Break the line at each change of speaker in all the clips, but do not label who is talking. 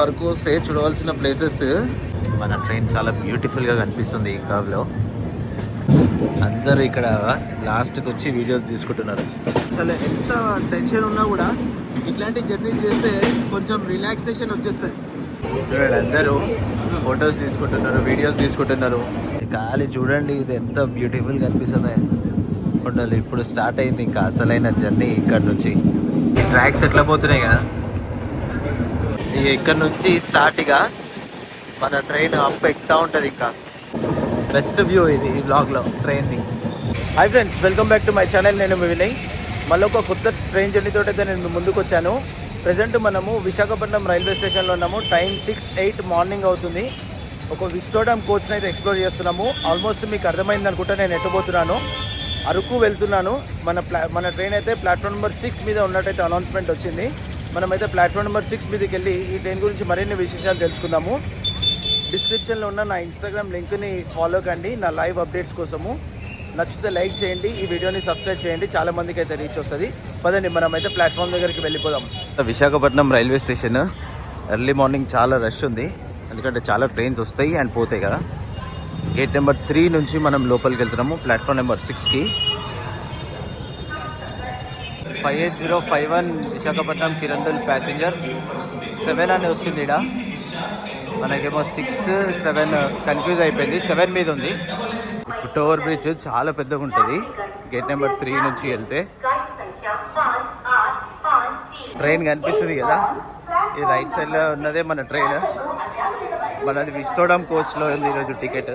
అరకు వస్తే చూడవలసిన ప్లేసెస్. మన ట్రైన్ చాలా బ్యూటిఫుల్గా కనిపిస్తుంది ఈ కర్వ్లో. అందరూ ఇక్కడ లాస్ట్కి వచ్చి వీడియోస్ తీసుకుంటున్నారు. అసలు ఎంత టెన్షన్ ఉన్నా కూడా ఇట్లాంటి జర్నీస్ చేస్తే కొంచెం రిలాక్సేషన్ వచ్చేస్తుంది. చూడండి అందరూ ఫొటోస్ తీసుకుంటున్నారు, వీడియోస్ తీసుకుంటున్నారు. గాలి చూడండి ఇది ఎంత బ్యూటిఫుల్ కనిపిస్తుంది. ఉండాలి ఇప్పుడు స్టార్ట్ అయింది ఇంకా అసలైన జర్నీ. ఇక్కడ నుంచి ఈ ట్రాక్స్ ఎట్లా పోతున్నాయి కదా, ఇక్కడ నుంచి స్టార్ట్ ఇక మన ట్రైన్ అప్ ఎక్కుతూ ఉంటుంది. ఇంకా బెస్ట్ వ్యూ ఇది ఈ బ్లాగ్లో ట్రైన్ది. Hi friends, welcome back to my channel. నేను మీ వినయ్. మళ్ళీ ఒక కొత్త ట్రైన్ జర్నీతో అయితే నేను ముందుకు వచ్చాను. ప్రజెంట్ మనము విశాఖపట్నం రైల్వే స్టేషన్లో ఉన్నాము. టైం 6:08 మార్నింగ్ అవుతుంది. ఒక విస్టోడమ్ కోచ్ని అయితే ఎక్స్ప్లోర్ చేస్తున్నాము. ఆల్మోస్ట్ మీకు అర్థమైంది అనుకుంటా నేను ఎట్టబోతున్నాను. అరకు వెళ్తున్నాను. మన ట్రైన్ అయితే ప్లాట్ఫామ్ నెంబర్ 6 మీద ఉన్నట్టయితే అనౌన్స్మెంట్ వచ్చింది. మనమైతే ప్లాట్ఫామ్ నెంబర్ 6 మీదకి వెళ్ళి ఈ ట్రైన్ గురించి మరిన్ని విశేషాలు తెలుసుకుందాము. డిస్క్రిప్షన్లో ఉన్న నా ఇన్స్టాగ్రామ్ లింక్ని ఫాలో కండి నా లైవ్ అప్డేట్స్ కోసము. నచ్చితే లైక్ చేయండి, ఈ వీడియోని సబ్స్క్రైబ్ చేయండి, చాలా మందికి అయితే రీచ్ వస్తుంది. పదండి మనమైతే ప్లాట్ఫామ్ దగ్గరికి వెళ్ళిపోదాం. Visakhapatnam railway station early morning చాలా రష్ ఉంది, ఎందుకంటే చాలా ట్రైన్స్ వస్తాయి అండ్ పోతాయి కదా. గేట్ నెంబర్ 3 నుంచి మనం లోపలికి వెళ్తున్నాము ప్లాట్ఫామ్ నెంబర్ 6కి. 58051 విశాఖపట్నం కిరందల్ ప్యాసింజర్ 7 అని వచ్చింది. ఇక్కడ మనకేమో 6, 7 కన్ఫ్యూజ్ అయిపోయింది. 7 మీద ఉంది. ఫుట్ ఓవర్ బ్రిడ్జ్ చాలా పెద్దగా ఉంటుంది. గేట్ నెంబర్ 3 నుంచి వెళ్తే ట్రైన్ కనిపిస్తుంది కదా, ఈ రైట్ సైడ్లో ఉన్నదే మన ట్రైన్. మనది విస్టోడమ్ కోచ్లో ఉంది ఈరోజు టికెట్.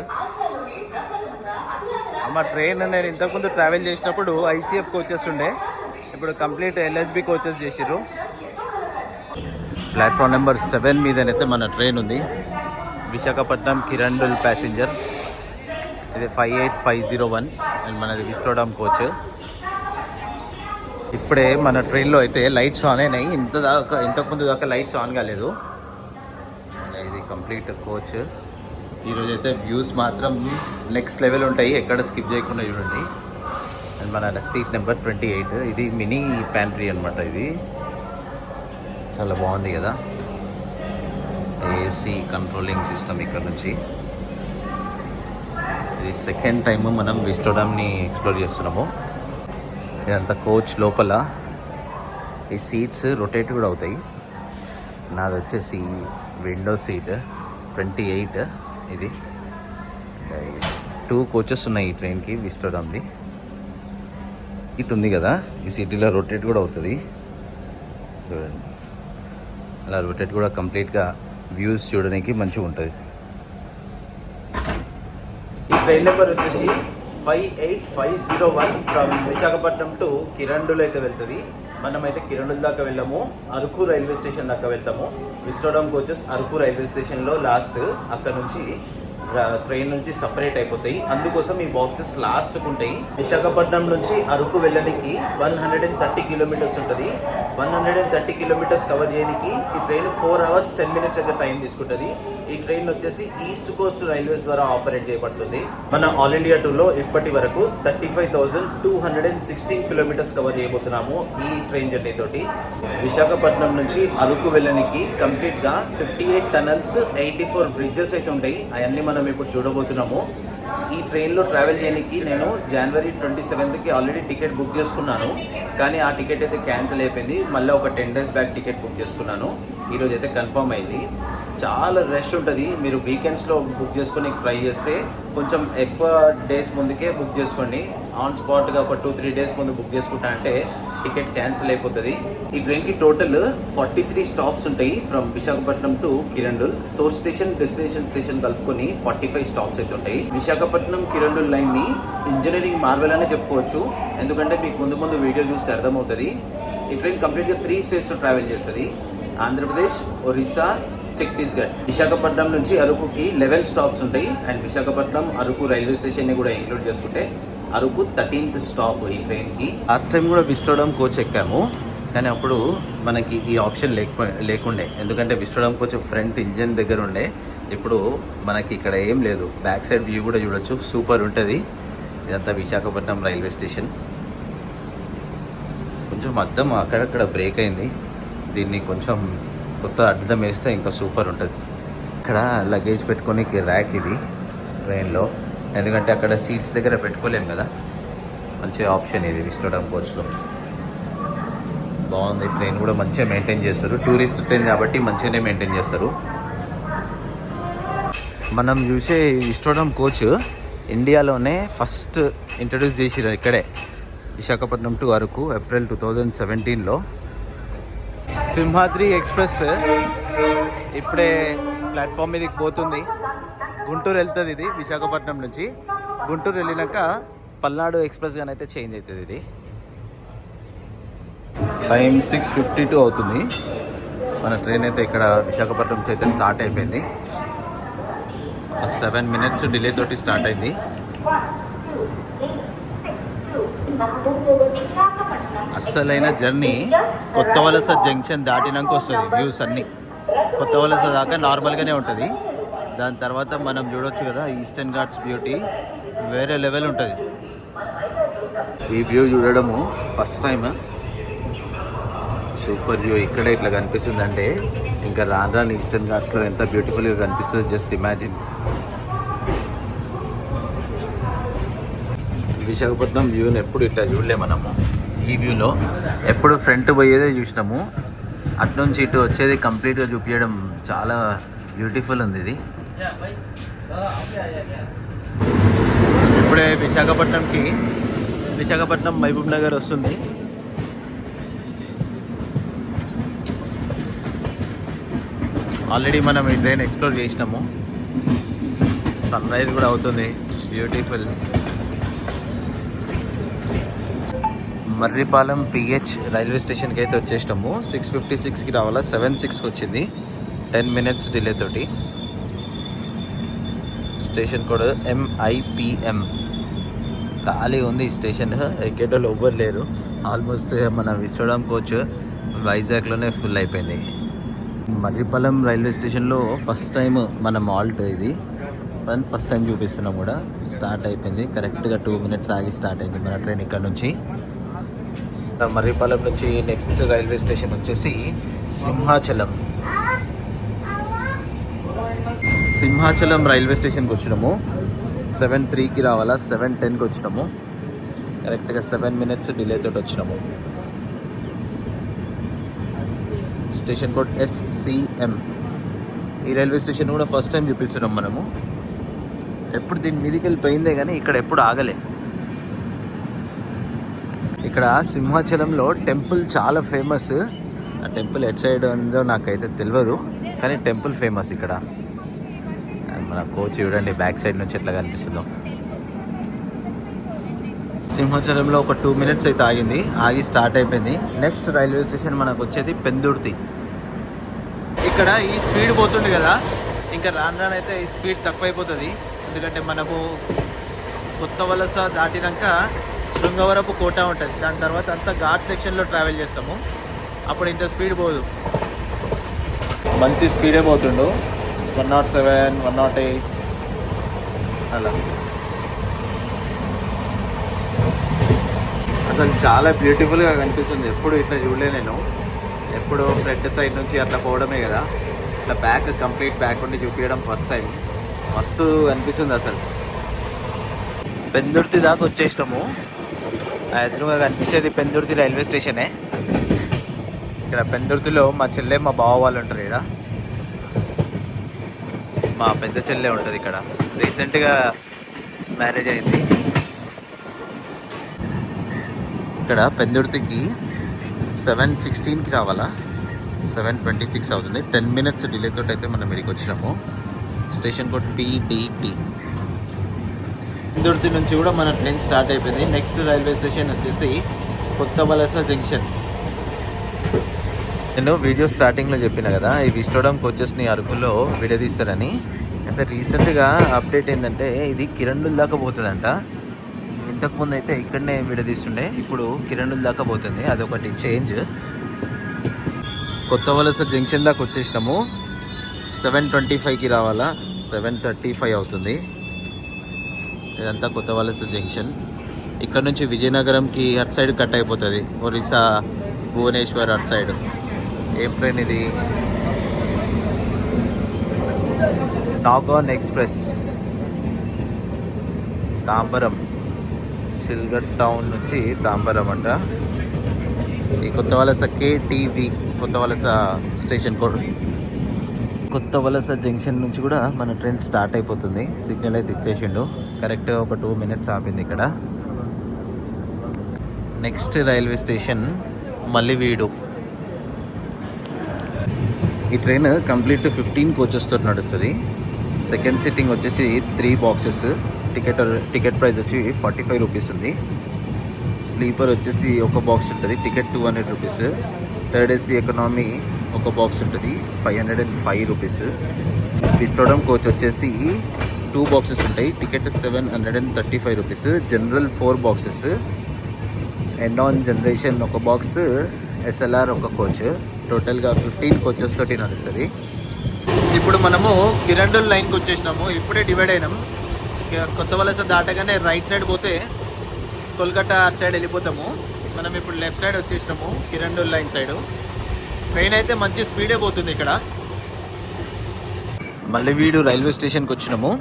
మా ట్రైన్ నేను ఇంతకుముందు ట్రావెల్ చేసినప్పుడు ఐసీఎఫ్ కోచెస్ ఉండే, ఇప్పుడు కంప్లీట్ ఎల్హెచ్బి కోచెస్ చేసిర్రు. ప్లాట్ఫామ్ నెంబర్ 7 మీదనైతే మన ట్రైన్ ఉంది. విశాఖపట్నం కిరండూల్ ప్యాసింజర్. ఇది 58501 అండ్ మనది విస్టోడమ్ కోచ్. ఇప్పుడే మన ట్రైన్లో అయితే లైట్స్ ఆన్ అయినాయి. ఇంతకుముందు దాకా లైట్స్ ఆన్ కాలేదు. ఇది కంప్లీట్ కోచ్. ఈరోజు అయితే వ్యూస్ మాత్రం నెక్స్ట్ లెవెల్ ఉంటాయి, ఎక్కడ స్కిప్ చేయకుండా చూడండి. అండ్ మన సీట్ నెంబర్ 28. ఇది మినీ ప్యాంట్రీ అనమాట. ఇది చాలా బాగుంది కదా, ఏసీ కంట్రోలింగ్ సిస్టమ్ ఇక్కడ నుంచి. ఇది సెకండ్ టైం మనం విస్టోడమ్ని ఎక్స్ప్లోర్ చేస్తున్నాము. ఇదంతా కోచ్ లోపల. ఈ సీట్స్ రొటేట్ కూడా అవుతాయి. నాది వచ్చేసి విండో సీట్ 28. ఇది 2 కోచెస్ ఉన్నాయి ఈ ట్రైన్కి విస్టోడమ్ది. సీట్ ఉంది కదా, ఈ సీట్ ఇలా రొటేట్ కూడా అవుతుంది. అలా రొటేట్ కూడా కంప్లీట్గా వ్యూస్ చూడడానికి మంచిగా ఉంటుంది. ఈ ట్రైన్ నెంబర్ వచ్చేసి 58501 ఫ్రమ్ విశాఖపట్నం టు కిరండూల్ అయితే వెళ్తుంది. మనమైతే కిరండూల్ దాకా వెళ్ళాము, అరకు రైల్వే స్టేషన్ దాకా వెళ్తాము. విస్టోడమ్ కోచెస్ అరకు రైల్వే స్టేషన్లో లాస్ట్. అక్కడ నుంచి ట్రైన్ నుంచి సపరేట్ అయిపోతాయి, అందుకోసం ఈ బాక్సెస్ లాస్ట్కు ఉంటాయి. విశాఖపట్నం నుంచి అరకు వెళ్ళడానికి 130 కిలోమీటర్స్ ఉంటుంది. 130 కిలోమీటర్స్ కవర్ చేయడానికి ఈ ట్రైన్ 4 hours 10 minutes అయితే టైం తీసుకుంటుంది. ఈ ట్రైన్ వచ్చేసి ఈస్ట్ కోస్ట్ రైల్వేస్ ద్వారా ఆపరేట్ చేయబడుతుంది. మన ఆల్ ఇండియా టూర్లో ఇప్పటి వరకు 35,216 కిలోమీటర్స్ కవర్ చేయబోతున్నాము ఈ ట్రైన్ జర్నీ తోటి. విశాఖపట్నం నుంచి అరకు వెళ్ళడానికి కంప్లీట్ గా 58 టనల్స్, 84 బ్రిడ్జెస్ అయితే ఉంటాయి. అవన్నీ మనం ఇప్పుడు చూడబోతున్నాము. ఈ ట్రైన్లో ట్రావెల్ చేయడానికి నేను January 27కి ఆల్రెడీ టికెట్ బుక్ చేసుకున్నాను, కానీ ఆ టికెట్ అయితే క్యాన్సిల్ అయిపోయింది. మళ్ళీ ఒక 10 days బ్యాక్ టికెట్ బుక్ చేసుకున్నాను. ఈరోజు అయితే కన్ఫర్మ్ అయింది. చాలా రష్ ఉంటుంది. మీరు వీకెండ్స్లో బుక్ చేసుకుని ట్రై చేస్తే కొంచెం ఎక్కువ డేస్ ముందుకే బుక్ చేసుకోండి. ఆన్ స్పాట్గా ఒక 2-3 days ముందు బుక్ చేసుకుంటా అంటే టికెట్ క్యాన్సిల్ అయిపోతుంది. ఈ ట్రైన్కి టోటల్ 43 స్టాప్స్ ఉంటాయి from Visakhapatnam to Kirandul. Source station, destination station కలుపుకొని 45 స్టాప్స్ అయితే ఉంటాయి. విశాఖపట్నం కిరండూల్ లైన్ని ఇంజనీరింగ్ మార్వెల్ అనే చెప్పుకోవచ్చు, ఎందుకంటే మీకు ముందు వీడియో చూస్తే అర్థమవుతుంది. ఈ ట్రైన్ కంప్లీట్గా 3 స్టేట్స్లో ట్రావెల్ చేస్తుంది. ఆంధ్రప్రదేశ్, ఒరిస్సా, ఛత్తీస్గఢ్. విశాఖపట్నం నుంచి అరకుకి 11 స్టాప్స్ ఉంటాయి. And Visakhapatnam Araku railway station ని కూడా ఇంక్లూడ్ చేసుకుంటే అరకు 13th స్టాప్ ఈ ట్రైన్కి. లాస్ట్ టైం కూడా విస్టోడమ్ కోచ్ ఎక్కాము, కానీ అప్పుడు మనకి ఈ ఆప్షన్ లేకుండే, ఎందుకంటే విస్టోడమ్ కోచ్ ఫ్రంట్ ఇంజన్ దగ్గర ఉండే. ఇప్పుడు మనకి ఇక్కడ ఏం లేదు, బ్యాక్ సైడ్ వ్యూ కూడా చూడొచ్చు, సూపర్ ఉంటుంది. ఇదంతా విశాఖపట్నం రైల్వే స్టేషన్. కొంచెం అద్దం అక్కడక్కడ బ్రేక్ అయింది, దీన్ని కొంచెం కొత్త అద్దం వేస్తే ఇంకా సూపర్ ఉంటుంది. ఇక్కడ లగేజ్ పెట్టుకొని ర్యాక్ ఇది ట్రైన్లో, ఎందుకంటే అక్కడ సీట్స్ దగ్గర పెట్టుకోలేము కదా. మంచి ఆప్షన్ ఇది విస్టోడమ్ కోచ్లో. బాగుంది. ట్రైన్ కూడా మంచిగా మెయింటైన్ చేస్తారు. టూరిస్ట్ ట్రైన్ కాబట్టి మంచిగానే మెయింటైన్ చేస్తారు. మనం చూసే విస్టోడమ్ కోచ్ ఇండియాలోనే ఫస్ట్ ఇంట్రడ్యూస్ చేసిరు ఇక్కడే, విశాఖపట్నం టు అరకు, ఏప్రిల్ 2017లో. సింహాద్రి ఎక్స్ప్రెస్ ఇప్పుడే ప్లాట్ఫామ్ మీదకి పోతుంది. గుంటూరు వెళ్తుంది ఇది విశాఖపట్నం నుంచి. గుంటూరు వెళ్ళినాక పల్నాడు ఎక్స్ప్రెస్ గాని అయితే చేంజ్ అవుతుంది. ఇది టైం 6:52 అవుతుంది. మన ట్రైన్ అయితే ఇక్కడ విశాఖపట్నం నుంచి అయితే స్టార్ట్ అయిపోయింది. 7 minutes డిలే తోటి స్టార్ట్ అయింది. అస్సలైన జర్నీ కొత్త వలస జంక్షన్ దాటినాక వస్తుంది. వ్యూస్ అన్నీ కొత్త వలస దాకా నార్మల్గానే ఉంటుంది. దాని తర్వాత మనం చూడొచ్చు కదా ఈస్టర్న్ ఘాట్స్ బ్యూటీ వేరే లెవెల్ ఉంటుంది. ఈ వ్యూ చూడడము ఫస్ట్ టైం. Super view. ఇక్కడ ఇట్లా కనిపిస్తుంది అంటే ఇంకా రాను రాను ఈస్టర్న్ ఘాట్స్లో ఎంత బ్యూటిఫుల్గా కనిపిస్తుంది. Just imagine. విశాఖపట్నం వ్యూని ఎప్పుడు ఇట్లా చూడలే మనము. ఈ వ్యూలో ఎప్పుడు ఫ్రంట్ పోయేదే చూసినాము, అట్నుంచి ఇటు వచ్చేది కంప్లీట్గా చూపించడం చాలా బ్యూటిఫుల్ ఉంది ఇది. ఇప్పుడే విశాఖపట్నం మహబూబ్ నగర్ వస్తుంది. ఆల్రెడీ మనం ఈ ట్రైన్ ఎక్స్ప్లోర్ చేసినాము. సన్ రైజ్ కూడా అవుతుంది. బ్యూటిఫుల్. మర్రిపాలెం పిహెచ్ రైల్వే స్టేషన్కి అయితే వచ్చేసినాము. 6:56కి రావాలా, 7:06కి వచ్చింది. 10 minutes డిలే తోటి. Station code MIPM. ఖాళీ ఉంది ఈ స్టేషన్. ఎక్కేటోళ్ళు ఎవ్వరు లేరు. ఆల్మోస్ట్ మన విస్టోడమ్ కోచ్ వైజాగ్లోనే ఫుల్ అయిపోయింది. మర్రిపాలెం రైల్వే స్టేషన్లో ఫస్ట్ టైం మన మాల్ట్ ఇది. ఫస్ట్ టైం చూపిస్తున్నాం కూడా. స్టార్ట్ అయిపోయింది. కరెక్ట్గా 2 minutes ఆగి స్టార్ట్ అయింది మన ట్రైన్ ఇక్కడ నుంచి. మర్రిపాలెం నుంచి నెక్స్ట్ రైల్వే స్టేషన్ వచ్చేసి సింహాచలం రైల్వే స్టేషన్కి వచ్చినాము. 7:03కి రావాలా, 7:10కి వచ్చినాము. కరెక్ట్గా 7 minutes డిలే తోటి వచ్చినాము. Station code SCM. ఈ రైల్వే స్టేషన్ కూడా ఫస్ట్ టైం చూపిస్తున్నాం మనము. ఎప్పుడు దీని మీదకి వెళ్ళిపోయిందే కానీ ఇక్కడ ఎప్పుడు ఆగలే. ఇక్కడ సింహాచలంలో టెంపుల్ చాలా ఫేమస్. ఆ టెంపుల్ ఎట్ సైడ్ ఉందో నాకైతే తెలియదు, కానీ టెంపుల్ ఫేమస్ ఇక్కడ. మన కోచ్ చూడండి బ్యాక్ సైడ్ నుంచి ఎట్లా కనిపిస్తుందో. సింహాచలంలో ఒక 2 minutes అయితే ఆగి స్టార్ట్ అయిపోయింది. నెక్స్ట్ రైల్వే స్టేషన్ మనకు వచ్చేది పెందుర్తి. ఇక్కడ ఈ స్పీడ్ పోతుంది కదా, ఇంకా రానైతే ఈ స్పీడ్ తక్కువైపోతుంది. ఎందుకంటే మనము కొత్త వలస దాటినాక శృంగవరపు కోట ఉంటుంది. దాని తర్వాత అంతా ఘాట్ సెక్షన్లో ట్రావెల్ చేస్తాము. అప్పుడు ఇంత స్పీడ్ పోదు. మంచి స్పీడే పోతుండు. 107, 108 అలా. అసలు చాలా బ్యూటిఫుల్గా కనిపిస్తుంది. ఎప్పుడు ఇట్లా చూడలే నేను. ఎప్పుడు ఫ్రంట్ సైడ్ నుంచి అట్లా పోవడమే కదా, ఇట్లా కంప్లీట్ బ్యాక్ ఉండి చూపించడం ఫస్ట్ టైం. మస్తు అనిపిస్తుంది అసలు. పెందుర్తి దాకా వచ్చేసినాము. ఎదురుగా కనిపించేది పెందుర్తి రైల్వే స్టేషనే. ఇక్కడ పెందుర్తిలో మా చెల్లె మా బావ వాళ్ళు ఉంటారు. ఇక్కడ మా పెద్ద చెల్లె ఉంటుంది. ఇక్కడ రీసెంట్గా మ్యారేజ్ అయింది. ఇక్కడ పెందుర్తికి 7:16కి రావాలా, 7:26 అవుతుంది. 10 minutes డిలే తోటి అయితే మనం ఇక్కడికి వచ్చినాము. Station code PDT. పెందుర్తి నుంచి కూడా మన ట్రైన్ స్టార్ట్ అయిపోయింది. నెక్స్ట్ రైల్వే స్టేషన్ వచ్చేసి కొత్త వలస జంక్షన్. నేను వీడియో స్టార్టింగ్లో చెప్పిన కదా, ఈ విస్టోడమ్ కోచెస్ని అరకులో విడదీస్తారని. అయితే రీసెంట్గా అప్డేట్ ఏంటంటే ఇది కిరండుల దాకా పోతుందంట. ఇంతకుముందు అయితే ఇక్కడనే విడదీస్తుండే, ఇప్పుడు కిరండుల దాకా పోతుంది. అదొకటి చేంజ్. కొత్త వలస జంక్షన్ దాకా వచ్చేసినాము. 7:25కి రావాలా, 7:35 అవుతుంది. ఇదంతా కొత్త వలస జంక్షన్. ఇక్కడ నుంచి విజయనగరంకి అటు సైడ్ కట్ అయిపోతుంది. ఒరిస్సా, భువనేశ్వర్ అటు సైడ్. ఏం ట్రైన్ ఇది? నాగాన్ ఎక్స్ప్రెస్ తాంబరం, సిల్వర్ టౌన్ నుంచి తాంబరం అంట. ఈ కొత్త వలస KTV కొత్త వలస స్టేషన్ కోడ్. కొత్త వలస జంక్షన్ నుంచి కూడా మన ట్రైన్ స్టార్ట్ అయిపోతుంది. సిగ్నల్ అయితే ఇచ్చేసిండు. కరెక్ట్ ఒక 2 minutes ఆపింది ఇక్కడ. Next railway station Mallividu. ఈ ట్రైన్ కంప్లీట్ 15 కోచెస్తో నడుస్తుంది. సెకండ్ సిట్టింగ్ వచ్చేసి 3 boxes. టికెట్ ప్రైస్ వచ్చి 45 రూపీస్ ఉంది. స్లీపర్ వచ్చేసి ఒక బాక్స్ ఉంటుంది, ticket 200 rupees. Third AC economy ఒక బాక్స్ ఉంటుంది, 505 రూపీస్. విస్టోడమ్ కోచ్ వచ్చేసి 2 boxes ఉంటాయి, ticket 735 rupees. General 4 boxes. End on generation ఒక బాక్స్, SLR ఒక కోచ్. టోటల్గా 15 కోచెస్ తోటి నడుస్తుంది. ఇప్పుడు మనము కిరండూల్ లైన్కి వచ్చేసినాము. ఇప్పుడే డివైడ్ అయినాం. కొత్త వలస దాటగానే రైట్ సైడ్ పోతే కోల్కతా అటు సైడ్ వెళ్ళిపోతాము. మనం ఇప్పుడు లెఫ్ట్ సైడ్ వచ్చేసినాము, కిరండూల్ లైన్ సైడ్. ట్రైన్ అయితే మంచి స్పీడే పోతుంది ఇక్కడ. మల్లివీడు రైల్వే స్టేషన్కి వచ్చినాము.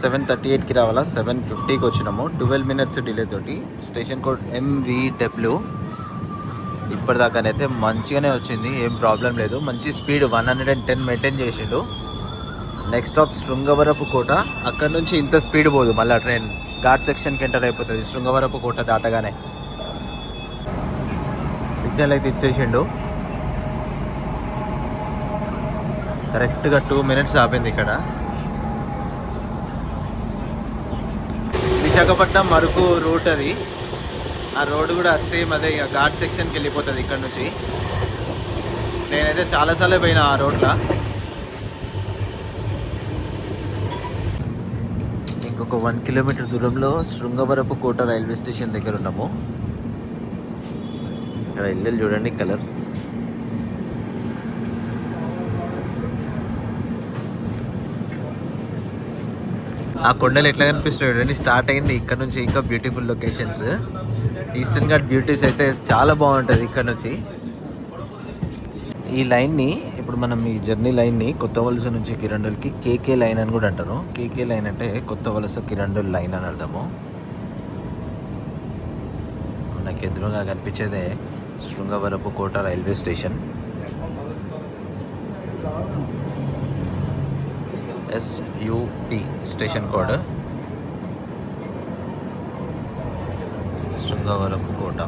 7:38కి రావాలా, 7:50కి వచ్చినాము. 12 minutes డిలే తోటి. Station code MVW. ఇప్పటిదాకానైతే మంచిగానే వచ్చింది, ఏం ప్రాబ్లం లేదు. మంచి స్పీడ్ 110 మెయింటైన్ చేసిండు. నెక్స్ట్ స్టాప్ శృంగవరపు కోట. అక్కడ నుంచి ఇంత స్పీడ్ పోదు, మళ్ళీ ట్రైన్ ఘాట్ సెక్షన్కి ఎంటర్ అయిపోతుంది శృంగవరపు కోట దాటగానే. సిగ్నల్ అయితే ఇచ్చేసిండు. కరెక్ట్గా 2 minutes ఆపింది ఇక్కడ. విశాఖపట్నం అరకు రూట్ అది. ఆ రోడ్డు కూడా సేమ్ అదే, ఇక ఘాట్ సెక్షన్కి వెళ్ళిపోతుంది ఇక్కడ నుంచి. నేనైతే చాలాసార్లు పోయినా ఆ రోడ్లో. ఇంకొక 1 kilometer దూరంలో శృంగవరపు కోట రైల్వే స్టేషన్ దగ్గర ఉన్నాము. ఇక్కడ ఇల్లు చూడండి కలర్. ఆ కొండలు ఎట్లా కనిపిస్తున్నాయి చూడండి. స్టార్ట్ అయింది ఇక్కడ నుంచి. ఇంకా beautiful locations. Eastern ghat beauties అయితే చాలా బాగుంటుంది ఇక్కడ నుంచి. ఈ లైన్ని ఇప్పుడు మనం ఈ జర్నీ లైన్ని కొత్త వలస నుంచి కిరండూల్కి KK లైన్ అని కూడా అంటారు. KK లైన్ అంటే కొత్త వలస కిరండూల్ లైన్ అని అర్థము. మనకి ఎదురుగా కనిపించేదే Srungavarapu Kota railway station. SUT station code. Srungavarapu Kota.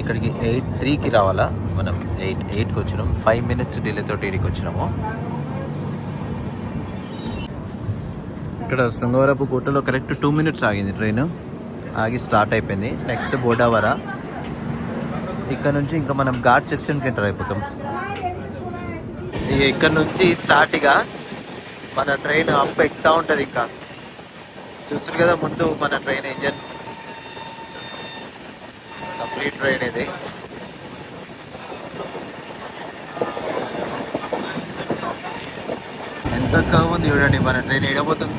ఇక్కడికి 8:03కి రావాలా, మనం 8:08కి వచ్చినాం. 5 minutes డిలే తోటి ఇక్కడికి వచ్చినాము. ఇక్కడ శృంగవరపు కోటలో కరెక్ట్ 2 minutes ఆగింది ట్రైన్. ఆగి స్టార్ట్ అయిపోయింది. నెక్స్ట్ బోడావర. ఇక్కడ నుంచి ఇంకా మనం ఘాట్ సెక్షన్కి ఎంటర్ అయిపోతాం. ఇక్కడ నుంచి స్టార్ట్గా మన ట్రైన్ అప్ ఎక్కుతూ ఉంటుంది. ఇంకా చూస్తారు కదా ముందు మన ట్రైన్ ఇంజన్. కంప్లీట్ ట్రైన్ ఇది. ఎంత కర్వ్ ఉంది చూడండి. మన ట్రైన్ ఎడబోతుంది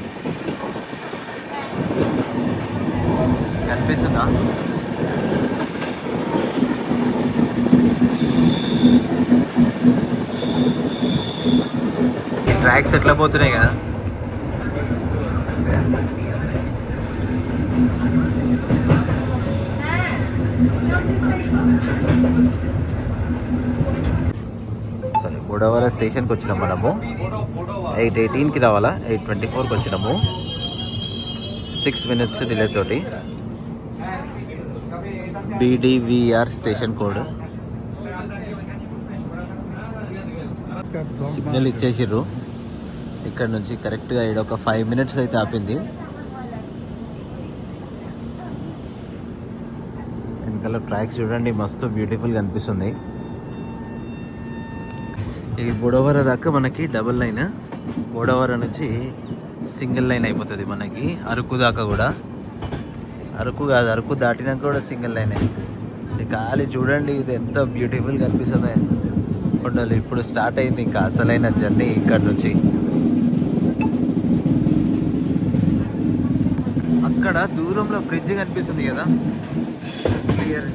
కనిపిస్తుందా? ట్రాక్స్ ఎట్లా పోతున్నాయి కదా. సరే, బోడావర స్టేషన్కి వచ్చినాం మనము. 8:18కి రావాలా, 8:24కి వచ్చినాము. 6 minutes డిలే తోటి. BDVR station code. సిగ్నల్ ఇచ్చేసిర్రు. ఇక్కడ నుంచి కరెక్ట్గా ఇక్కడ ఒక 5 minutes అయితే ఆపింది. వెనకాల ట్రాక్స్ చూడండి, మస్తు బ్యూటిఫుల్గా అనిపిస్తుంది. ఈ బోడావర దాకా మనకి డబుల్ లైన్. బోడావర నుంచి సింగిల్ లైన్ అయిపోతుంది మనకి అరకు దాకా కూడా. అరకు కాదు, అరకు దాటినాక కూడా సింగిల్ లైనే. ఖాళీ చూడండి ఇది ఎంత బ్యూటిఫుల్గా అనిపిస్తుందో కొండలు. ఇప్పుడు స్టార్ట్ అయింది ఇంకా అసలైన జర్నీ ఇక్కడ నుంచి. అక్కడ దూరంలో బ్రిడ్జ్ కనిపిస్తుంది కదా క్లియర్.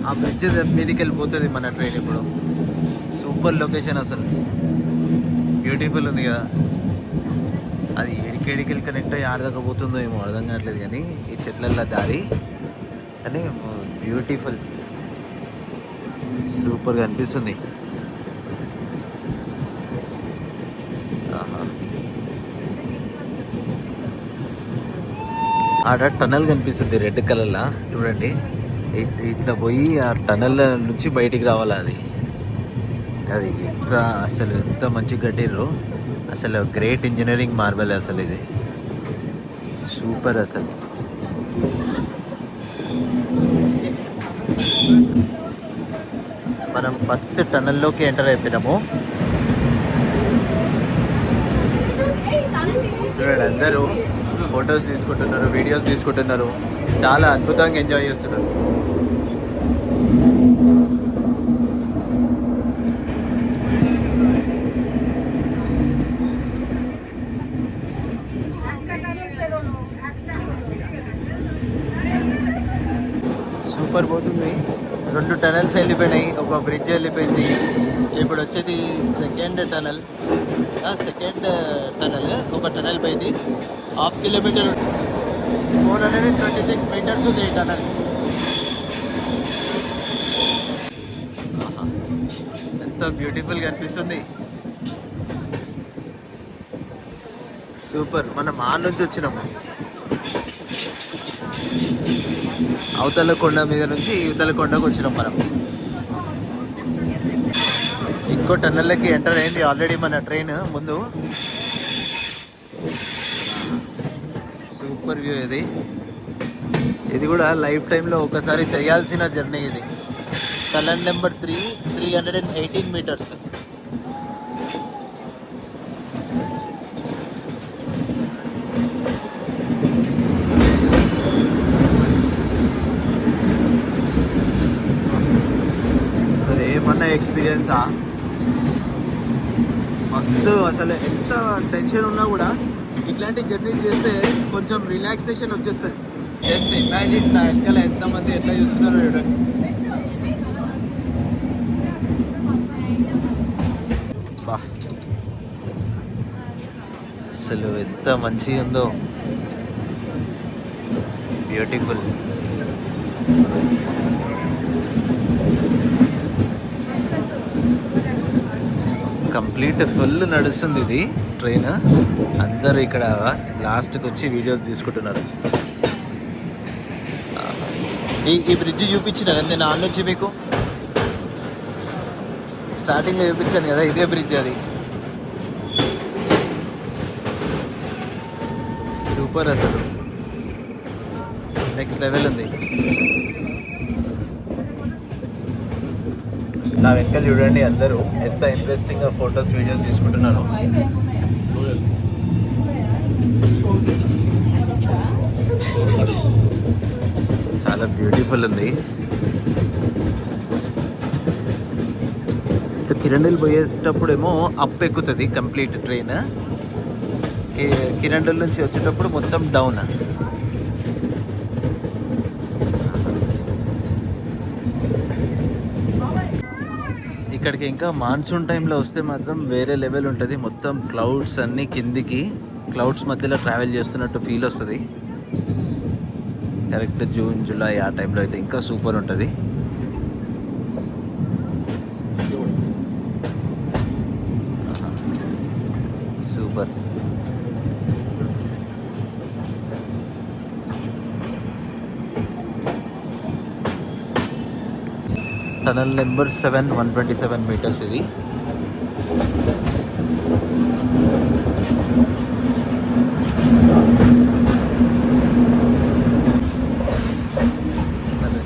ఆ బ్రిడ్జ్ మీదకి వెళ్ళిపోతుంది మన ట్రైన్. ఇప్పుడు సూపర్ లొకేషన్, అసలు బ్యూటిఫుల్ ఉంది కదా. అది ఏడికేడికెళ్ళి కనెక్ట్ అయ్యి ఆడదకపోతుందో ఏమో అర్థం కావట్లేదు, కానీ ఈ చెట్లల్లో దారి కానీ బ్యూటిఫుల్ సూపర్గా అనిపిస్తుంది. ఆడ టనల్ కనిపిస్తుంది రెడ్ కలర్లా, చూడండి. ఇట్లా పోయి ఆ టనల్ నుంచి బయటికి రావాలి. అది ఎంత అసలు ఎంత మంచిగా కట్టిర్రు. అసలు గ్రేట్ ఇంజనీరింగ్ మార్బల్ అసలు ఇది సూపర్. అసలు మనం ఫస్ట్ టనల్లోకి ఎంటర్ అయిపోయినాము. చూడండి అందరూ ఫొటోస్ తీసుకుంటున్నారు, వీడియోస్ తీసుకుంటున్నారు, చాలా అద్భుతంగా ఎంజాయ్ చేస్తున్నారు. సూపర్ పోతుంది. 2 టనల్స్ వెళ్ళిపోయినాయి, ఒక బ్రిడ్జ్ వెళ్ళిపోయింది. ఇప్పుడు వచ్చేది సెకండ్ టనల్. ఒక టనల్ పోయింది. 1/2 కిలోమీటర్ 426 మీటర్స్ ఉంది ఈ టనల్. ఎంత బ్యూటిఫుల్గా అనిపిస్తుంది. సూపర్. మనం ఆ నుంచి వచ్చినాము, అవతల కొండ మీద నుంచి ఇవతల కొండకు వచ్చినాం మనం. ఇంకో టన్నెల్లోకి ఎంటర్ అయింది ఆల్రెడీ మన ట్రైన్ ముందు. సూపర్ వ్యూ ఇది. ఇది కూడా లైఫ్ టైంలో ఒకసారి చేయాల్సిన జర్నీ ఇది. Tunnel number 3, 318 metres. ఎక్స్పీరియన్సా మస్తు. అసలు ఎంత టెన్షన్ ఉన్నా కూడా ఇట్లాంటి జర్నీస్ చేస్తే కొంచెం రిలాక్సేషన్ వచ్చేస్తుంది. జస్ట్ ఇమాజిన్ నా వెనకాల ఎంతమంది ఎట్లా చూస్తున్నారో చూడండి. బా అసలు ఎంత మంచిగా ఉందో, బ్యూటిఫుల్. కంప్లీట్ ఫుల్ నడుస్తుంది ఇది ట్రైన్. అందరూ ఇక్కడ లాస్ట్కి వచ్చి వీడియోస్ తీసుకుంటున్నారు. ఈ బ్రిడ్జ్ చూపించిన నేను ఆన్ నుంచి మీకు స్టార్టింగ్లో చూపించాను కదా, ఇదే బ్రిడ్జ్. అది సూపర్, అసలు నెక్స్ట్ లెవెల్ ఉంది. నా వెనకాల చూడండి అందరూ ఎంత ఇంట్రెస్టింగ్ గా ఫొటోస్ వీడియోస్ తీసుకుంటున్నారు. చాలా బ్యూటిఫుల్ ఉంది. కిరండల్ పోయేటప్పుడు ఏమో అప్ ఎక్కుతుంది కంప్లీట్ ట్రైన్. కిరండల్ నుంచి వచ్చేటప్పుడు మొత్తం డౌన్. ఇక్కడికి ఇంకా మాన్సూన్ టైంలో వస్తే మాత్రం వేరే లెవెల్ ఉంటుంది. మొత్తం క్లౌడ్స్ అన్నీ కిందికి, క్లౌడ్స్ మధ్యలో ట్రావెల్ చేస్తున్నట్టు ఫీల్ వస్తుంది. కరెక్ట్ జూన్, జూలై ఆ టైంలో అయితే ఇంకా సూపర్ ఉంటుంది. సూపర్. టనల్ నెంబర్ 7, 127 మీటర్స్ ఇది.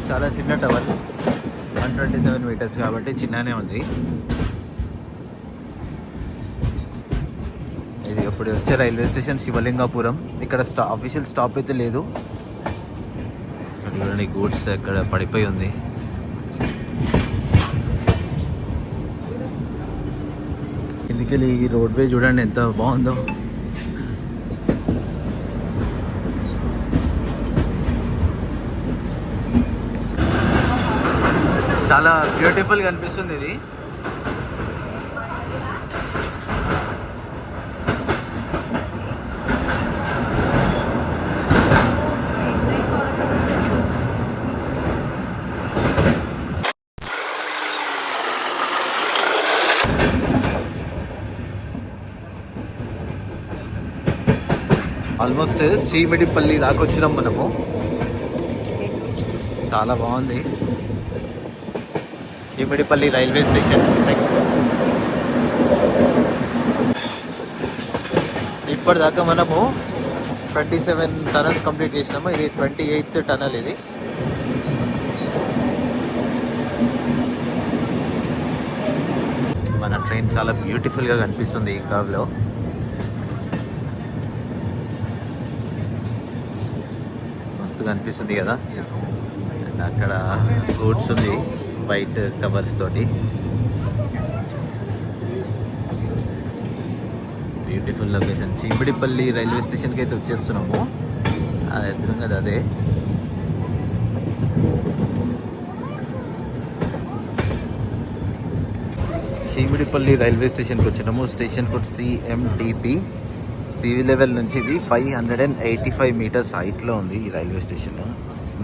చాలా చిన్న టవల్, 127 మీటర్స్ కాబట్టి చిన్ననే ఉంది. ఇది ఇప్పుడు వచ్చే రైల్వే స్టేషన్ శివలింగాపురం. ఇక్కడ అఫీషియల్ స్టాప్ అయితే లేదు. గూడ్స్ అక్కడ పడిపోయి ఉంది. ఇందుకెళ్ళి ఈ రోడ్వే చూడండి ఎంత బాగుందో. చాలా బ్యూటిఫుల్గా అనిపిస్తుంది ఇది. ఆల్మోస్ట్ చీమిడిపల్లి దాకా వచ్చినాం మనము. చాలా బాగుంది చీమిడిపల్లి రైల్వే స్టేషన్. నెక్స్ట్ ఇప్పటిదాకా మనము 27 టనల్స్ కంప్లీట్ చేసినాము. ఇది 28th టనల్. ఇది మన ట్రైన్ చాలా బ్యూటిఫుల్గా కనిపిస్తుంది ఈ కర్వ్లో. మస్తు కనిపిస్తుంది కదా. అండ్ అక్కడ గూడ్స్ ఉంది వైట్ కవర్స్ తోటి. Beautiful location. చీమిడిపల్లి రైల్వే స్టేషన్కి అయితే వచ్చేస్తున్నాము. అది ఎదురు కదా అదే. చీమిడిపల్లి రైల్వే స్టేషన్కి వచ్చినాము. Station code CMTP. Sea level నుంచి ఇది 585 మీటర్స్ హైట్లో ఉంది ఈ రైల్వే స్టేషన్.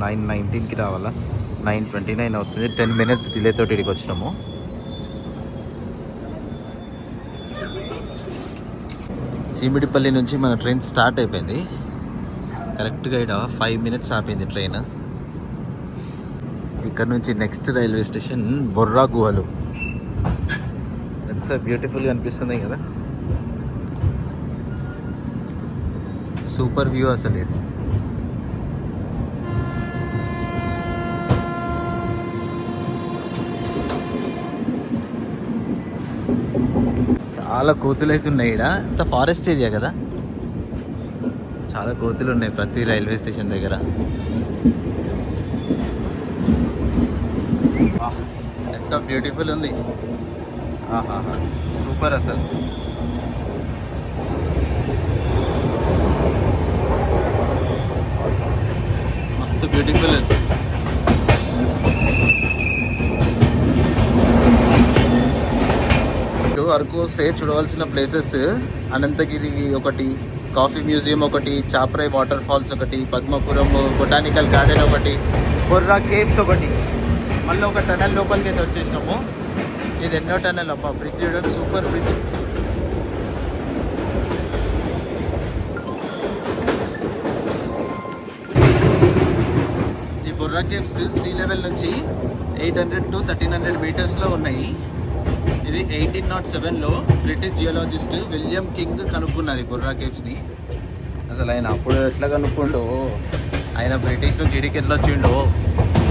9:19కి రావాలా, 9:29 అవుతుంది. 10 minutes డిలే తోటి ఇక్కడికి వచ్చినాము. చీమిడిపల్లి నుంచి మన ట్రైన్ స్టార్ట్ అయిపోయింది. కరెక్ట్గా ఇక్కడ 5 minutes ఆపింది ట్రైన్. ఇక్కడ నుంచి నెక్స్ట్ రైల్వే స్టేషన్ బొర్రా గుహలు. ఎంత బ్యూటిఫుల్గా అనిపిస్తుంది కదా. సూపర్ వ్యూ అసలు ఇది. చాలా కోతులు అయితే ఉన్నాయి ఇక్కడ. అంత ఫారెస్ట్ ఏరియా కదా, చాలా కోతులు ఉన్నాయి ప్రతి రైల్వే స్టేషన్ దగ్గర. ఎంత బ్యూటిఫుల్ ఉంది. సూపర్ అసలు. మస్తు బ్యూటిఫుల్. అరకు వస్తే చూడవలసిన ప్లేసెస్ అనంతగిరి ఒకటి, కాఫీ మ్యూజియం ఒకటి, చాప్రాయ్ వాటర్ ఫాల్స్ ఒకటి, పద్మపురం బొటానికల్ గార్డెన్ ఒకటి, బొర్రా కేవ్స్ ఒకటి, మళ్ళీ ఒక టనల్ లోపలికి అయితే వచ్చేసినాము. ఇది ఎన్నో టనల్ అబ్బా. బ్రిడ్జ్ చూడండి, సూపర్ బ్రిడ్జ్. ఈ బొర్రా కేవ్స్ సీ లెవెల్ నుంచి 800 to 1300 మీటర్స్లో ఉన్నాయి. ఇది 1807లో బ్రిటిష్ జియోలాజిస్ట్ విలియం కింగ్ కనుక్కున్నారు ఈ బొర్రా కేవ్స్ని. అసలు ఆయన అప్పుడు ఎట్లా కనుక్కుండో, ఆయన బ్రిటిష్ నుంచి ఇడికి ఎట్లా వచ్చిండో,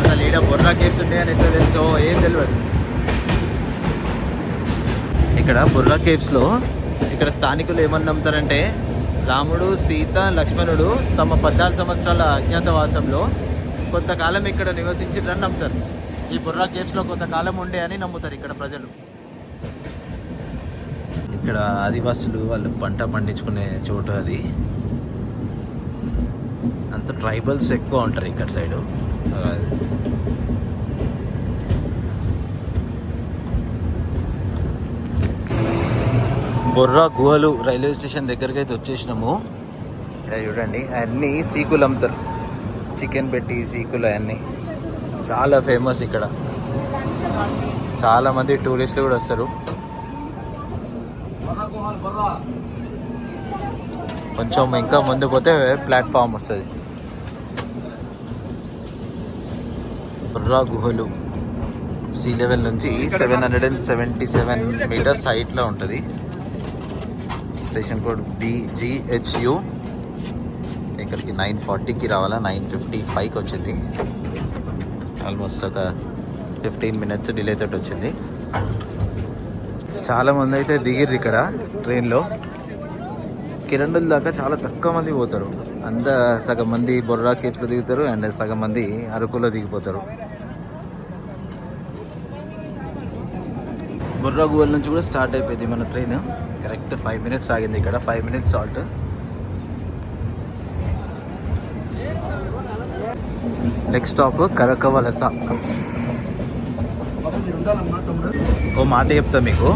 అసలు ఈడ బొర్రా కేవ్స్ ఉంటాయని ఎట్లా తెలుసో ఏం తెలియదు. ఇక్కడ బొర్రా కేవ్స్లో ఇక్కడ స్థానికులు ఏమని నమ్ముతారంటే, రాముడు, సీత, లక్ష్మణుడు తమ 14 సంవత్సరాల అజ్ఞాతవాసంలో కొంతకాలం ఇక్కడ నివసించారని నమ్ముతారు. ఈ బొర్రా కేవ్స్లో కొంతకాలం ఉండే అని నమ్ముతారు ఇక్కడ ప్రజలు. ఇక్కడ ఆదివాసులు వాళ్ళు పంట పండించుకునే చోటు అది. అంత ట్రైబల్స్ ఎక్కువ ఉంటారు ఇక్కడ సైడు. బొర్రా గుహలు రైల్వే స్టేషన్ దగ్గరికి అయితే వచ్చేసినాము. ఇక్కడ చూడండి అన్నీ సీకులు అమ్ముతారు. చికెన్ పెట్టి సీకులు అన్నీ చాలా ఫేమస్ ఇక్కడ. చాలామంది టూరిస్టులు కూడా వస్తారు. కొంచెం ఇంకా ముందు పోతే ప్లాట్ఫామ్ వస్తుంది. బొర్రా గుహలు సీ లెవెల్ నుంచి 777 మీటర్స్ హైట్లో ఉంటుంది. Station code BGHU. ఇక్కడికి 9:40కి రావాలా, 9:55కి వచ్చింది. ఆల్మోస్ట్ ఒక 15 minutes డిలే తోటి వచ్చింది. చాలామంది అయితే దిగిర్రు ఇక్కడ ట్రైన్లో. కిరండుల దాకా చాలా తక్కువ మంది పోతారు. అంతా సగం మంది బొర్రా కేవ్స్లో దిగుతారు అండ్ సగం మంది అరకులో దిగిపోతారు. బొర్రా గుహల నుంచి కూడా స్టార్ట్ అయిపోయింది మన ట్రైన్. కరెక్ట్ 5 minutes ఆగింది ఇక్కడ. 5 minutes halt. Next stop Karakavalasa. ఓ మాట చెప్తా మీకు,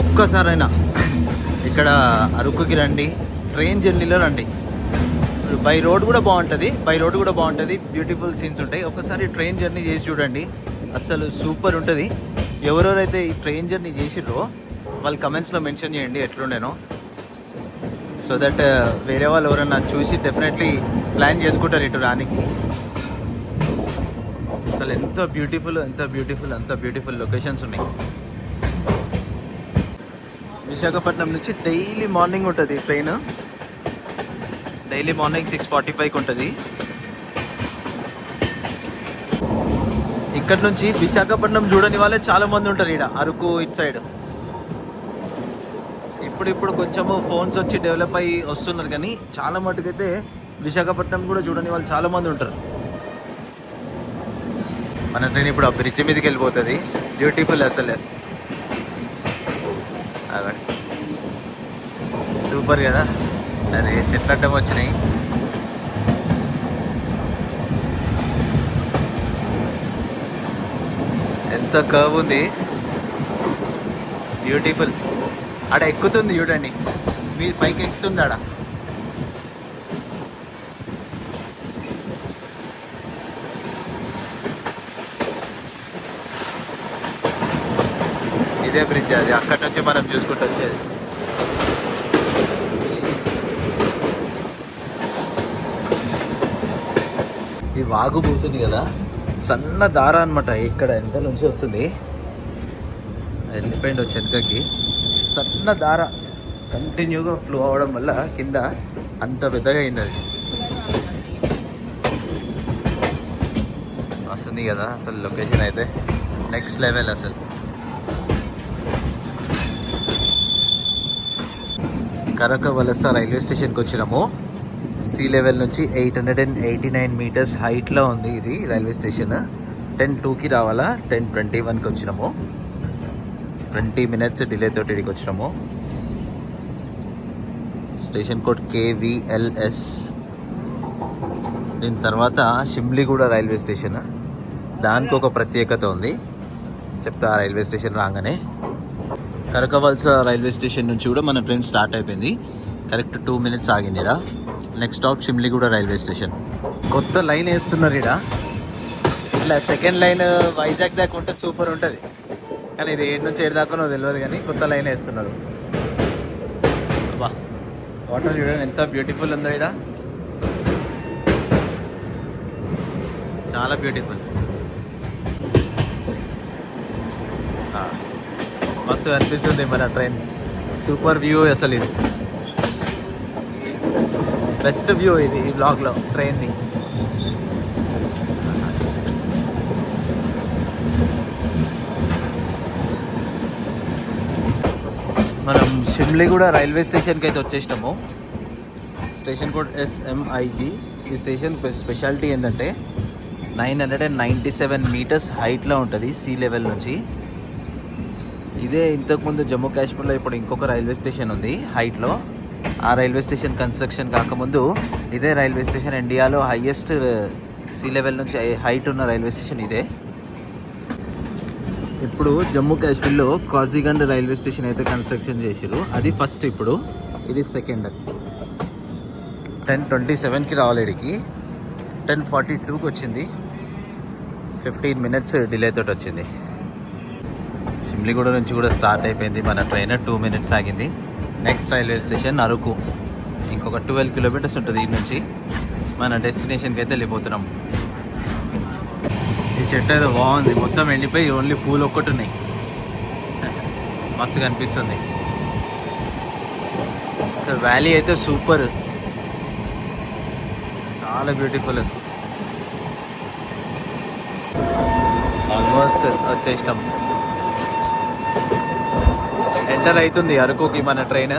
ఒక్కసారైనా ఇక్కడ అరకుకి రండి, ట్రైన్ జర్నీలో రండి. బై రోడ్ కూడా బాగుంటుంది. బ్యూటిఫుల్ సీన్స్ ఉంటాయి. ఒక్కసారి ట్రైన్ జర్నీ చేసి చూడండి, అస్సలు సూపర్ ఉంటుంది. ఎవరెవరైతే ఈ ట్రైన్ జర్నీ చేసిర్రో వాళ్ళు కమెంట్స్లో మెన్షన్ చేయండి ఎట్లుండేనో. సో దట్ వేరే వాళ్ళు ఎవరన్నా చూసి డెఫినెట్లీ ప్లాన్ చేసుకుంటారు ఇటు రానికి. అసలు ఎంత బ్యూటిఫుల్ లొకేషన్స్ ఉన్నాయి. విశాఖపట్నం నుంచి డైలీ మార్నింగ్ ఉంటుంది ట్రైన్. డైలీ మార్నింగ్ 6:45కి ఉంటుంది. ఇక్కడ నుంచి విశాఖపట్నం చూడని వాళ్ళే చాలా మంది ఉంటారు ఇక్కడ అరకు ఇటు సైడ్. ఇప్పుడు కొంచెము ఫోన్స్ వచ్చి డెవలప్ అయ్యి వస్తున్నారు, కానీ చాలా మటుకైతే విశాఖపట్నం కూడా చూడని వాళ్ళు చాలా మంది ఉంటారు. మన ట్రైన్ ఇప్పుడు ఆ బ్రిడ్జ్ మీదకి వెళ్ళిపోతుంది. బ్యూటిఫుల్ అసలు, సూపర్ కదా. అరే చెట్లు అడ్డం వచ్చినాయి. ఎంత కర్వ్ ఉంది, బ్యూటిఫుల్. ఆడ ఎక్కుతుంది చూడండి, మీ పైకి ఎక్కుతుంది ఆడ. ఇదే బ్రిడ్జ్, అది అక్కడి నుంచి మనం చూసుకుంటూ వచ్చేది. ఈ వాగు పోతుంది కదా, సన్న దార అనమాట. ఇక్కడ వెనక నుంచి వస్తుంది, వెళ్ళిపోయింది వచ్చి వెనకకి. సన్న దార కంటిన్యూగా ఫ్లో అవడం వల్ల కింద అంత పెద్దగా అయింది. అది వస్తుంది కదా అసలు. లొకేషన్ అయితే నెక్స్ట్ లెవెల్ అసలు. కరకవలస రైల్వే స్టేషన్కి వచ్చినాము. సీ లెవెల్ నుంచి 889 మీటర్స్ హైట్లో ఉంది ఇది రైల్వే స్టేషన్. 10:02కి రావాలా, 10:21కి వచ్చినాము. 20 మినిట్స్ డిలే తోటి ఇక్కడికి వచ్చినాము. Station code KVLS. దీని తర్వాత షిమ్లిగూడ రైల్వే స్టేషన్. దానికి ఒక ప్రత్యేకత ఉంది, చెప్తా ఆ రైల్వే స్టేషన్ రాగానే. కరకవలస రైల్వే స్టేషన్ నుంచి కూడా మన ట్రైన్ స్టార్ట్ అయిపోయింది. కరెక్ట్ 2 మినిట్స్ ఆగింది ఇక్కడ. Next stop Shimliguda railway station. కొత్త లైన్ వేస్తున్నారు ఇక్కడ. ఇట్లా సెకండ్ లైన్ వైజాగ్ దాకా ఉంటే సూపర్ ఉంటుంది, కానీ ఇది 7 నుంచి 7 దాకా తెలియదు, కానీ కొత్త లైన్ వేస్తున్నారు. అబ్బా వాటర్ చూడండి ఎంత బ్యూటిఫుల్ ఉందో ఇక్కడ, చాలా బ్యూటిఫుల్. మస్తు అనిపిస్తుంది మన ట్రైన్. సూపర్ వ్యూ అసలు, ఇది బెస్ట్ వ్యూ ఇది ఈ బ్లాగ్లో ట్రైన్ది. మనం షిమ్లిగూడ రైల్వే స్టేషన్కి అయితే వచ్చేసినాము. Station code SMIG. ఈ స్టేషన్ స్పెషాలిటీ ఏంటంటే 997 మీటర్స్ హైట్లో ఉంటుంది సీ లెవెల్ నుంచి. ఇదే ఇంతకుముందు జమ్మూ కాశ్మీర్లో ఇప్పుడు ఇంకొక రైల్వే స్టేషన్ ఉంది హైట్లో. ఆ రైల్వే స్టేషన్ కన్స్ట్రక్షన్ కాకముందు ఇదే రైల్వే స్టేషన్ ఇండియాలో హైయెస్ట్ సీ లెవెల్ నుంచి హైట్ ఉన్న రైల్వే స్టేషన్ ఇదే. ఇప్పుడు జమ్మూ కాశ్మీర్లో కాజీగండ్ రైల్వే స్టేషన్ అయితే కన్స్ట్రక్షన్ చేసారు, అది ఫస్ట్. ఇప్పుడు ఇది సెకండ్. 10:27కి రావాలి ఇక్కడికి, 10:42కి వచ్చింది. 15 మినిట్స్ డిలే తోటి వచ్చింది. షిమ్లిగూడ నుంచి కూడా స్టార్ట్ అయిపోయింది మన ట్రైన్. 2 మినిట్స్ ఆగింది. Next railway station Araku. ఇంకొక 12 కిలోమీటర్స్ ఉంటుంది ఈ నుంచి. మన డెస్టినేషన్కి అయితే వెళ్ళిపోతున్నాం. ఈ చెట్టు అయితే బాగుంది, మొత్తం ఎండిపోయి ఓన్లీ పూలు ఒక్కటి ఉన్నాయి. మస్తు కనిపిస్తుంది. వ్యాలీ అయితే సూపర్, చాలా బ్యూటిఫుల్. ఆల్మోస్ట్ వచ్చేసినాం. ఎంటర్ అవుతుంది అరకుకి మన ట్రైన్.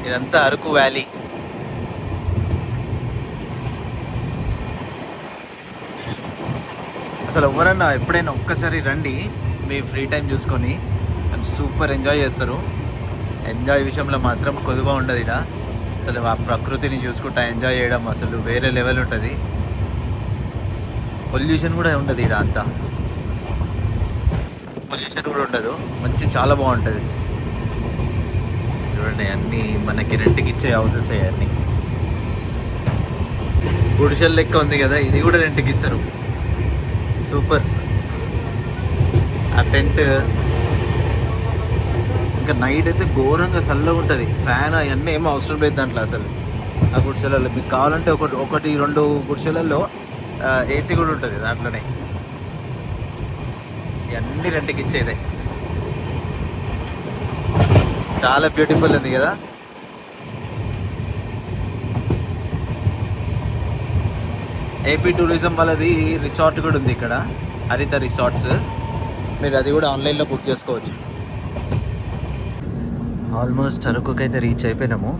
ఇదంతా అరకు వ్యాలీ. అసలు ఎవరన్నా ఎప్పుడైనా ఒక్కసారి రండి, మీ ఫ్రీ టైం చూసుకొని సూపర్ ఎంజాయ్ చేస్తారు. ఎంజాయ్ విషయంలో మాత్రం కొద్దిగా ఉండదు ఇక్కడ. అసలు ఆ ప్రకృతిని చూసుకుంటా ఎంజాయ్ చేయడం అసలు వేరే లెవెల్ ఉంటుంది. పొల్యూషన్ కూడా ఉండదు ఇక్కడ, అంతా పొల్యూషన్ కూడా ఉండదు. మంచి చాలా బాగుంటుంది. చూడండి అన్నీ మనకి రెంట్కి ఇచ్చే హౌసెస్ అన్నీ. గుడిసెల్ లెక్క ఉంది కదా, ఇది కూడా రెంట్కి ఇస్తారు. సూపర్. ఆ టెంట్ ఇంకా నైట్ అయితే ఘోరంగా చల్లగా ఉంటుంది. ఫ్యాన్ అవన్నీ ఏమో అవసరం లేదు దాంట్లో అసలు. ఆ గుడిసెలలో మీకు కావాలంటే ఒకటి 2 గుడిసెలలో ఏసీ కూడా ఉంటుంది దాంట్లోనే. ఇవన్నీ రెంట్కి ఇచ్చేదే. చాలా బ్యూటిఫుల్ ఉంది కదా. ఏపీ టూరిజం వాళ్ళది రిసార్ట్ కూడా ఉంది ఇక్కడ, హరిత రిసార్ట్స్. మీరు అది కూడా ఆన్లైన్లో బుక్ చేసుకోవచ్చు. ఆల్మోస్ట్ అరకుకి అయితే రీచ్ అయిపోయినాము.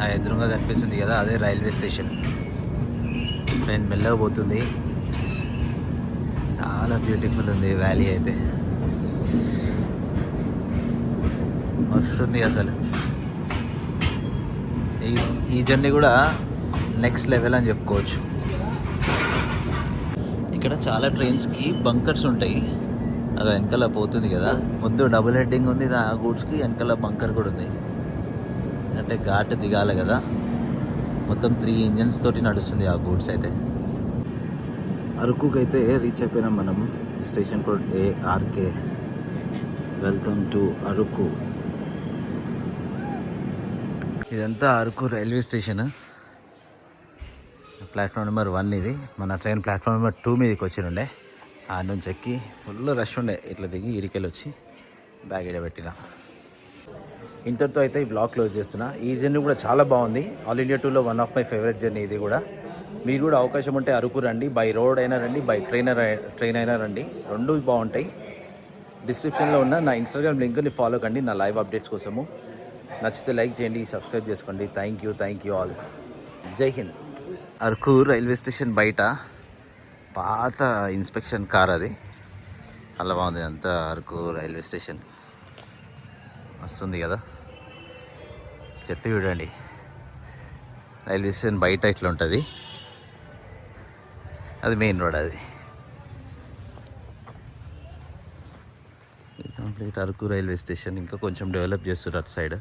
ఆ ఎదురుగా కనిపిస్తుంది కదా, అదే రైల్వే స్టేషన్. ట్రైన్ మెల్లగా పోతుంది. చాలా బ్యూటిఫుల్ ఉంది వ్యాలీ అయితే, వస్తుంది అసలు. ఈ జర్నీ కూడా నెక్స్ట్ లెవెల్ అని చెప్పుకోవచ్చు. ఇక్కడ చాలా ట్రైన్స్కి బంకర్స్ ఉంటాయి. అది వెనకాల పోతుంది కదా, ముందు డబుల్ హెడ్డింగ్ ఉంది ఆ గూడ్స్కి, వెనకాల బంకర్ కూడా ఉంది. అంటే ఘాట్ దిగాలి కదా. మొత్తం 3 ఇంజన్స్ తోటి నడుస్తుంది ఆ గూడ్స్ అయితే. అరకుకి అయితే రీచ్ అయిపోయినాం మనం. Station code ARK. Welcome to Araku. ఇదంతా Araku railway station. Platform number 1 ఇది. మన ట్రైన్ ప్లాట్ఫామ్ నెంబర్ 2 మీదకి వచ్చిండే. ఆ నుంచి ఎక్కి ఫుల్ రష్ ఉండే, ఇట్లా దిగి ఇడికెళ్ళి వచ్చి బ్యాగ్ ఇడబెట్టిన. ఇంతటితో అయితే ఈ బ్లాగ్ క్లోజ్ చేస్తున్నా. ఈ జర్నీ కూడా చాలా బాగుంది. ఆల్ ఇండియా టూర్లో one of my favourite journey ఇది కూడా. మీరు కూడా అవకాశం ఉంటే అరకు రండి. బై రోడ్ అయినా రండి, బై ట్రైన్ అయినా రండి, రెండు బాగుంటాయి. డిస్క్రిప్షన్లో ఉన్న నా ఇన్స్టాగ్రామ్ లింక్ని ఫాలో కండి నా లైవ్ అప్డేట్స్ కోసము. నచ్చితే లైక్ చేయండి, సబ్స్క్రైబ్ చేసుకోండి. Thank you all. జై హింద్. అరకు రైల్వే స్టేషన్ బయట పాత ఇన్స్పెక్షన్ కార్ అది. అలా బాగుంది అంతా అరకు రైల్వే స్టేషన్. వస్తుంది కదా, చెట్లు చూడండి. రైల్వే స్టేషన్ బయట ఇట్లా ఉంటుంది, అది మెయిన్ రోడ్. అది కంప్లీట్ అరకు రైల్వే స్టేషన్. ఇంకా కొంచెం డెవలప్ చేస్తారు అటు సైడ్.